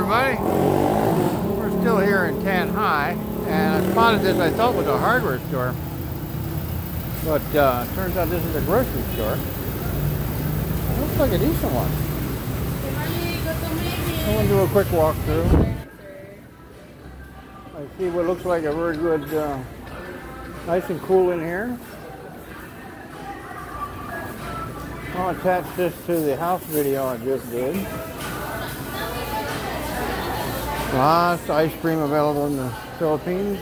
everybody. We're still here in Tanjay, and I spotted this I thought was a hardware store, but turns out this is a grocery store. It looks like a decent one. I want to do a quick walkthrough. I see what looks like a very good, nice and cool in here. I'll attach this to the house video I just did. Lots of ice cream available in the Philippines.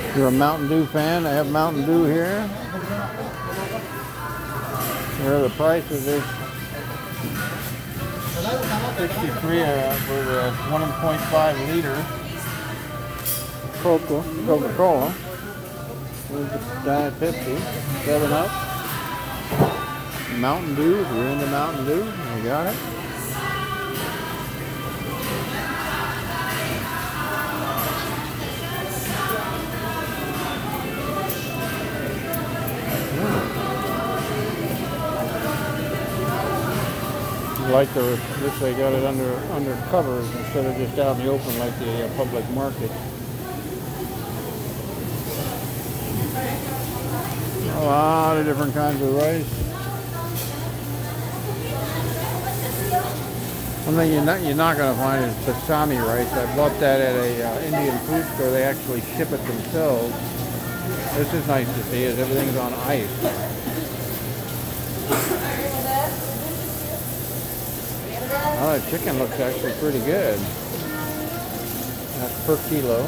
If you're a Mountain Dew fan, I have Mountain Dew here. Here are the prices. There's 63 for the 1.5 liter Coca-Cola. There's the Diet Pepsi, 7-Up. Mountain Dew, if you're into Mountain Dew, you got it. Like this, they got it under covers instead of just out in the open like the public market. A lot of different kinds of rice. One thing you're not going to find is basmati rice. I bought that at a Indian food store. They actually ship it themselves. This is nice to see, as everything's on ice. Oh, the chicken looks actually pretty good. That's per kilo.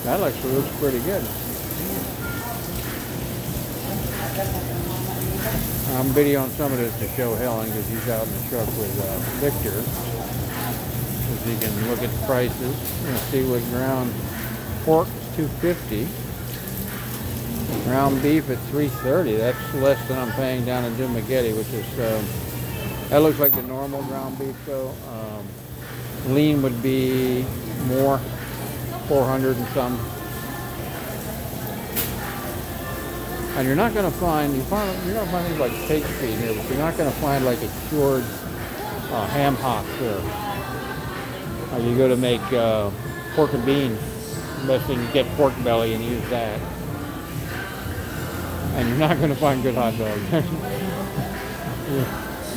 That actually looks pretty good. I'm videoing some of this to show Helen because he's out in the truck with Victor. So you can look at the prices and see what ground pork is $2.50. Ground beef at $3.30. That's less than I'm paying down in Dumaguete, which is that looks like the normal ground beef though. Lean would be more, 400 and some. And you're not going to find, you're going to find things like steak feet here, but you're not going to find like a cured ham hock here. You go to make pork and beans, best thing you get pork belly and use that. And you're not going to find good hot dogs.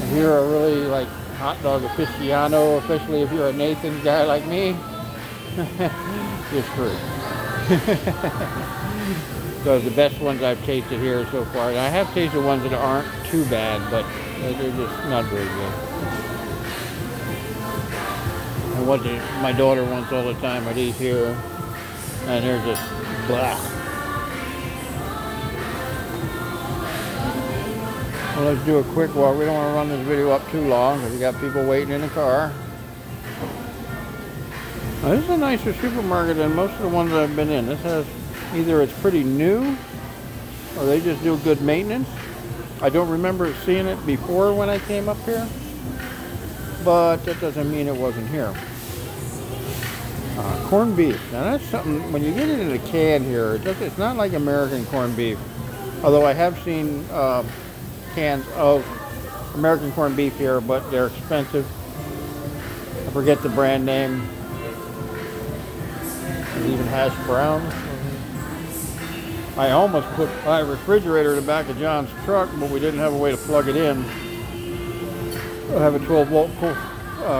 If you're a really like hot dog aficionado, especially if you're a Nathan's guy like me, you're screwed. So the best ones I've tasted here so far, and I have tasted ones that aren't too bad, but they're just not very good. And what my daughter wants all the time, I'd eat here, and they're just blah. Well, let's do a quick walk. We don't want to run this video up too long because we got people waiting in the car. Now, this is a nicer supermarket than most of the ones I've been in. This has either it's pretty new or they just do good maintenance. I don't remember seeing it before when I came up here, but that doesn't mean it wasn't here. Corned beef. Now that's something, when you get it in a can here, it's not like American corned beef. Although I have seen cans of American corned beef here, but they're expensive. I forget the brand name. It even hash browns. I almost put my refrigerator in the back of John's truck, but we didn't have a way to plug it in. I have a 12-volt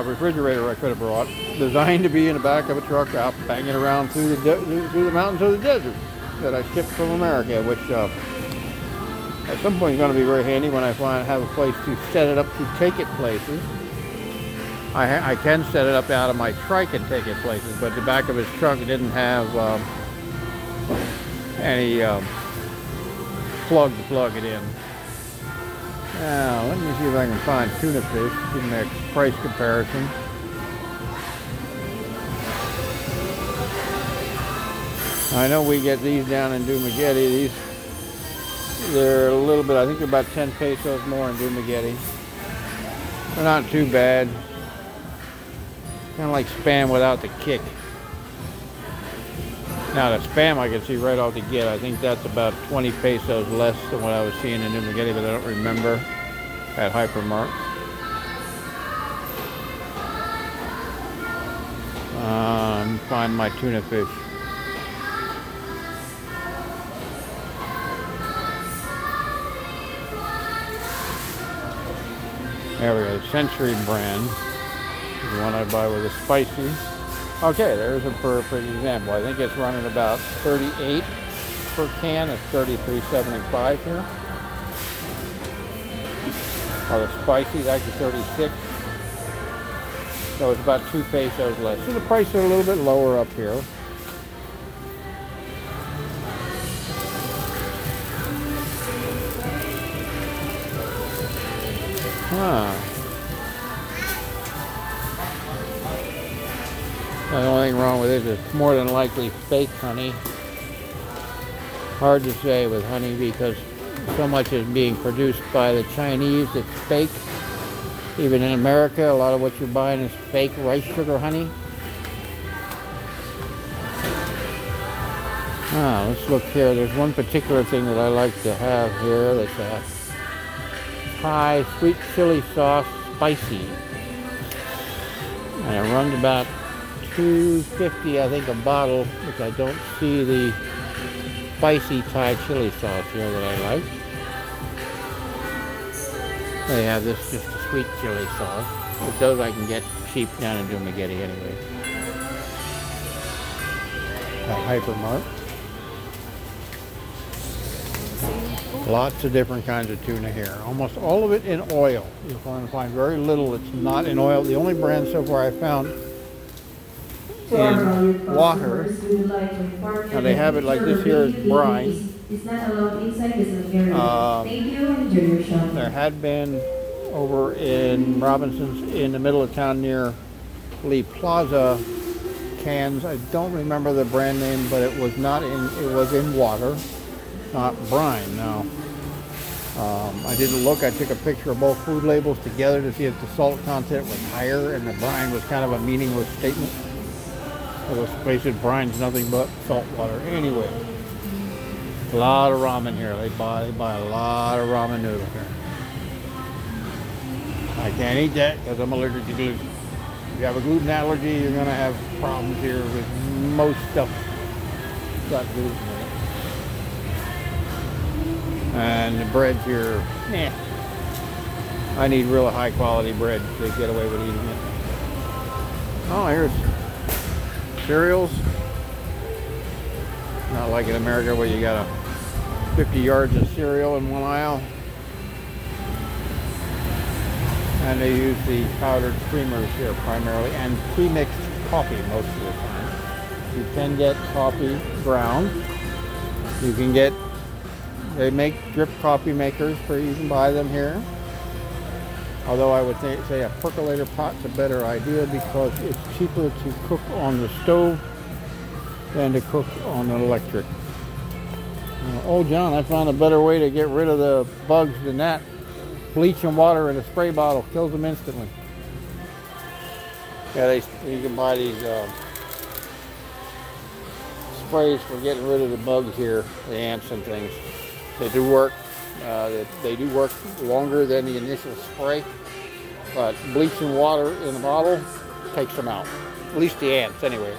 refrigerator I could have brought, designed to be in the back of a truck out banging around through the mountains of the desert that I shipped from America, which at some point is going to be very handy when I have a place to set it up to take it places. I can set it up out of my trike and take it places, but the back of his truck didn't have any plug to plug it in. Now, let me see if I can find tuna fish, give me a price comparison. I know we get these down in Dumaguete. They're a little bit, I think they're about 10 pesos more in Dumaguete. They're not too bad. Kind of like Spam without the kick. Now the Spam I can see right off the get. I think that's about 20 pesos less than what I was seeing in New Spaghetti, but I don't remember at Hypermart. Find my tuna fish. There we go, the Century brand. The one I buy with a spicy. Okay, there's a perfect example. I think it's running about 38 per can. It's 33.75 here. Or the spicy is actually 36. So it's about 2 pesos less. So the prices are a little bit lower up here. Huh. The only thing wrong with it is it's more than likely fake honey. Hard to say with honey because so much is being produced by the Chinese, it's fake. Even in America, a lot of what you're buying is fake rice sugar honey. Let's look here. There's one particular thing that I like to have here. That's a Thai sweet chili sauce spicy. And it runs about $2.50, I think, a bottle, which I don't see the spicy Thai chili sauce here that I like. They have this just a sweet chili sauce, but those I can get cheap down in Dumaguete anyway. At Hypermart. Lots of different kinds of tuna here. Almost all of it in oil. You'll find very little that's not in oil. The only brand so far I found in water. Now they have it like this here is brine. There had been over in Robinson's in the middle of town near Lee Plaza cans. I don't remember the brand name, but it was not in. It was in water, not brine. Now I didn't look. I took a picture of both food labels together to see if the salt content was higher, and the brine was kind of a meaningless statement. Let's face it, brine's nothing but salt water. Anyway, a lot of ramen here. They buy a lot of ramen noodles here. I can't eat that because I'm allergic to gluten. If you have a gluten allergy, you're going to have problems here with most stuff that's got gluten in it. And the breads here, I need real high quality bread to get away with eating it. Oh, here's cereals. Not like in America where you got 50 yards of cereal in one aisle. And they use the powdered creamers here primarily, and pre-mixed coffee most of the time. You can get coffee ground. You can get, they make drip coffee makers, you can buy them here. Although I would say a percolator pot's a better idea because it's cheaper to cook on the stove than to cook on an electric. Oh John, I found a better way to get rid of the bugs than that. Bleach and water in a spray bottle kills them instantly. Yeah, you can buy these sprays for getting rid of the bugs here, the ants and things. They do work. They do work longer than the initial spray, but bleach and water in a bottle takes them out. At least the ants, anyway.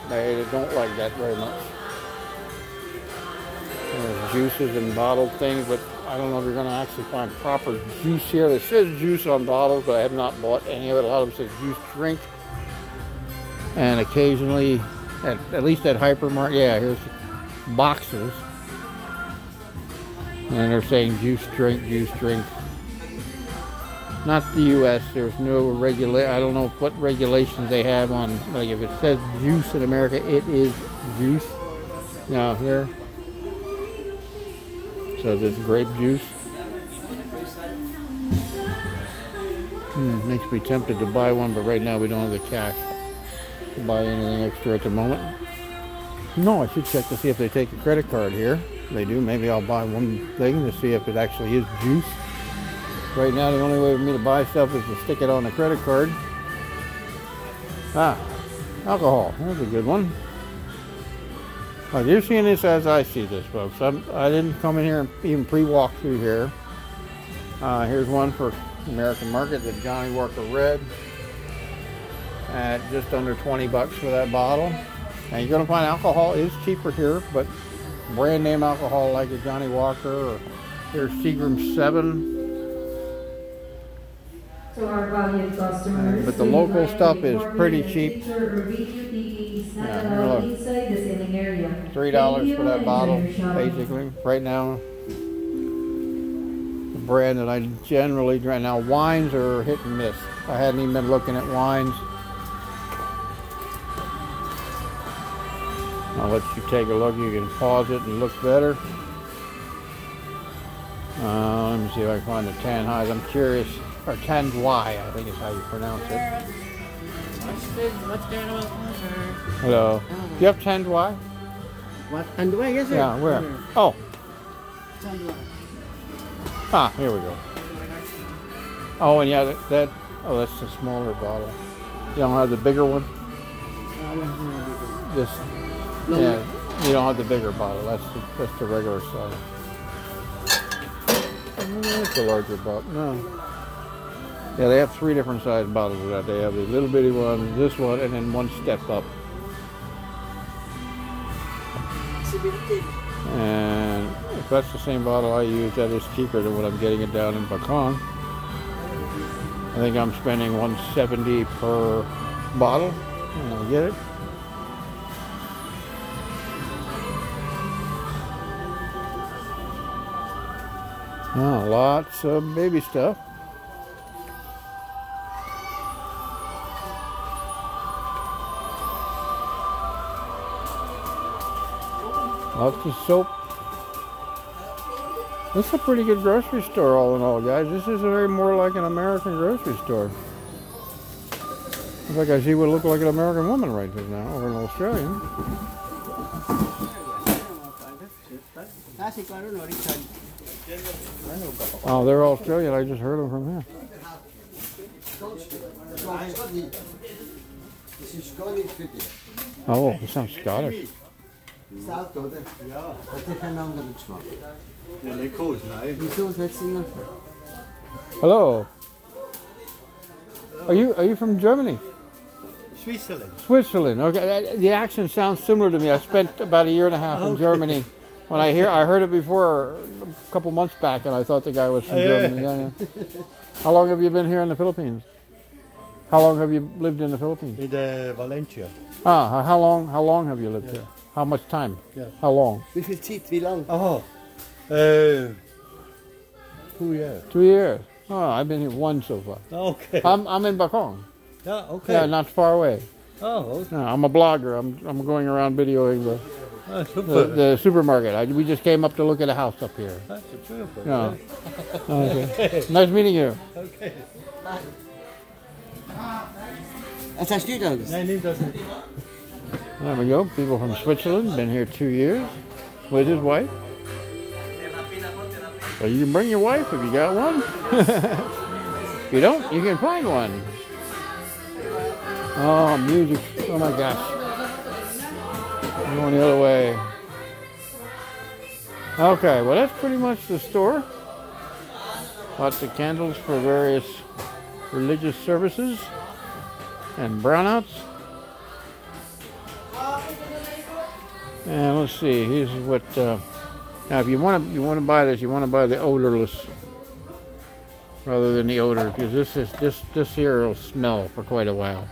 They don't like that very much. There's juices and bottled things, but I don't know if you're going to actually find proper juice here. It says juice on bottles, but I have not bought any of it. A lot of them say juice drink. And occasionally, at least at Hypermart, yeah, here's boxes. And they're saying juice drink, juice drink. Not the U.S. There's no I don't know what regulations they have on, like if it says juice in America, it is juice. Now here, so this grape juice. Makes me tempted to buy one, but right now we don't have the cash to buy anything extra at the moment. No, I should check to see if they take a credit card here. If they do, maybe I'll buy one thing to see if it actually is juice. Right now, the only way for me to buy stuff is to stick it on a credit card. Ah, alcohol. That's a good one. Well, you're seeing this as I see this, folks. I didn't come in here and even pre-walk through here. Here's one for American market, the Johnny Walker Red, at just under 20 bucks for that bottle. And you're going to find alcohol is cheaper here, but brand name alcohol like a Johnny Walker, or here's Seagram 7. To our valued customers, but the local stuff is pretty cheap. Yeah, look. $3 for that bottle, basically. Right now, the brand that I generally drink. Now, wines are hit and miss. I hadn't even been looking at wines. I'll let you take a look. You can pause it and look better. Let me see if I can find the Tanjay. I'm curious. Or Tanjay, I think is how you pronounce it. What's going on? Hello. Do you have Tanjay? What? Tanjay, yes sir. Yeah, where? Oh. Tanjay. Ah, here we go. Oh, and yeah, oh, that's the smaller bottle. You don't have the bigger one? This, yeah, you don't have the bigger bottle. That's the regular size. That's the larger bottle. No. Yeah, they have 3 different size bottles of that. They have the little bitty one, this one, and then one step up. And if that's the same bottle I use, that is cheaper than what I'm getting it down in Bacon. I think I'm spending $170 per bottle, and I get it. Oh, lots of baby stuff. Lots of soap. This is a pretty good grocery store, all in all, guys. This is very more like an American grocery store. Looks like I see what looked like an American woman right just now, or an Australian. Oh, they're Australian. I just heard them from here. Oh, it sounds Scottish. Hello. Are you from Germany? Switzerland. Switzerland. Okay, the accent sounds similar to me. I spent about 1.5 years in Germany. When I heard it before a couple months back, and I thought the guy was from Germany. Yeah. How long have you been here in the Philippines? How long have you lived in the Philippines? In Valencia. Ah, how long have you lived here? How much time? Yeah. How long? Wie lang? Oh, 2 years. 2 years. Oh, I've been here 1 so far. Okay. I'm in Bacong. Yeah, okay. Yeah, not far away. Oh, okay. I'm a blogger. I'm going around videoing the supermarket. We just came up to look at a house up here. That's super. Yeah. Okay. Nice meeting you. Okay. That's our students. Nee, niet dat. There we go. People from Switzerland, been here 2 years with his wife. So you can bring your wife if you got one. If you don't, you can find one. Oh, music. Oh my gosh. I'm going the other way. Okay, well that's pretty much the store. Lots of candles for various religious services and brownouts. And let's see, here's what now if you want to buy this, you want to buy the odorless rather than the odor, because this here will smell for quite a while.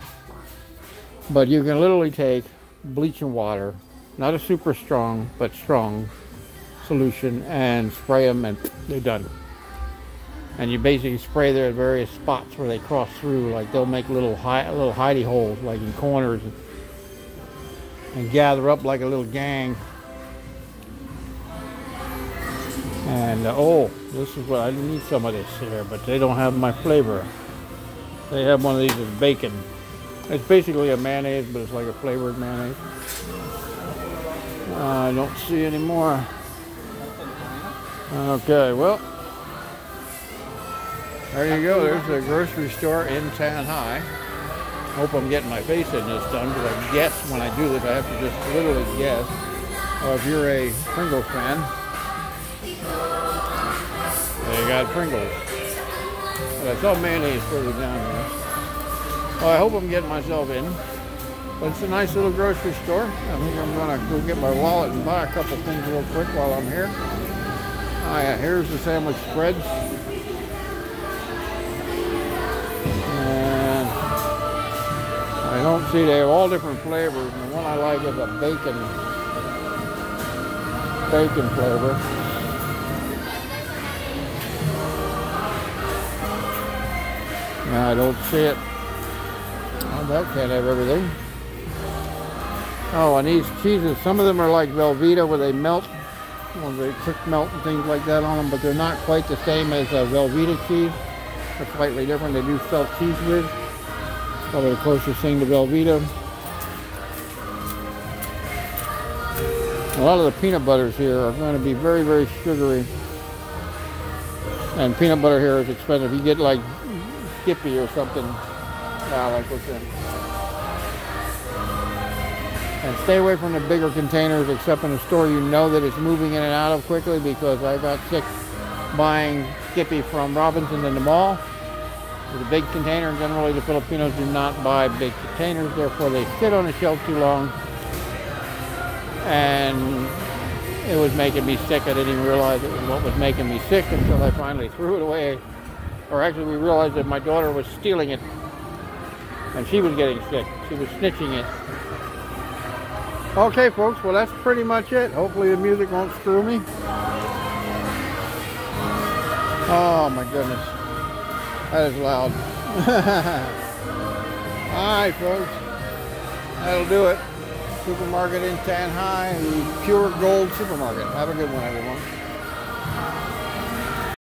But you can literally take bleach and water, not a super strong but strong solution, and spray them, and they're done. And you basically spray there at various spots where they cross through, like they'll make little hidey holes, like in corners, and gather up like a little gang. And oh, this is what I need, some of this here, but they don't have my flavor. They have one of these with bacon. It's basically a mayonnaise, but it's like a flavored mayonnaise. I don't see any more. Okay, well, there you go. There's a grocery store in Tanjay. Hope I'm getting my face in this time, because I guess when I do this, I have to just literally guess. If you're a Pringles fan, they got Pringles. But I saw mayonnaise further down here. Well, I hope I'm getting myself in. But it's a nice little grocery store. I think I'm going to go get my wallet and buy a couple things real quick while I'm here. Oh yeah, here's the sandwich spreads. And I don't see, they have all different flavors. And the one I like is a bacon flavor. No, I don't see it. Oh, that can't have everything. Oh, and these cheeses, some of them are like Velveeta where they melt, well, they quick melt and things like that on them, but they're not quite the same as a Velveeta cheese. They're slightly different. They do sell cheese whiz. Probably the closest thing to Velveeta. A lot of the peanut butters here are going to be very, very sugary. And peanut butter here is expensive. You get like Skippy or something. Like what's in. And stay away from the bigger containers, except in a store you know that it's moving in and out of quickly, because I got sick buying Skippy from Robinson in the mall. It's a big container, and generally the Filipinos do not buy big containers, therefore they sit on the shelf too long. And it was making me sick. I didn't even realize it was what was making me sick until I finally threw it away. Or actually we realized that my daughter was stealing it, and she was getting sick. She was snitching it. Okay, folks, well, that's pretty much it. Hopefully the music won't screw me. Oh, my goodness. That is loud. All right, folks. That'll do it. Supermarket in Tanjay, the Puregold supermarket. Have a good one, everyone.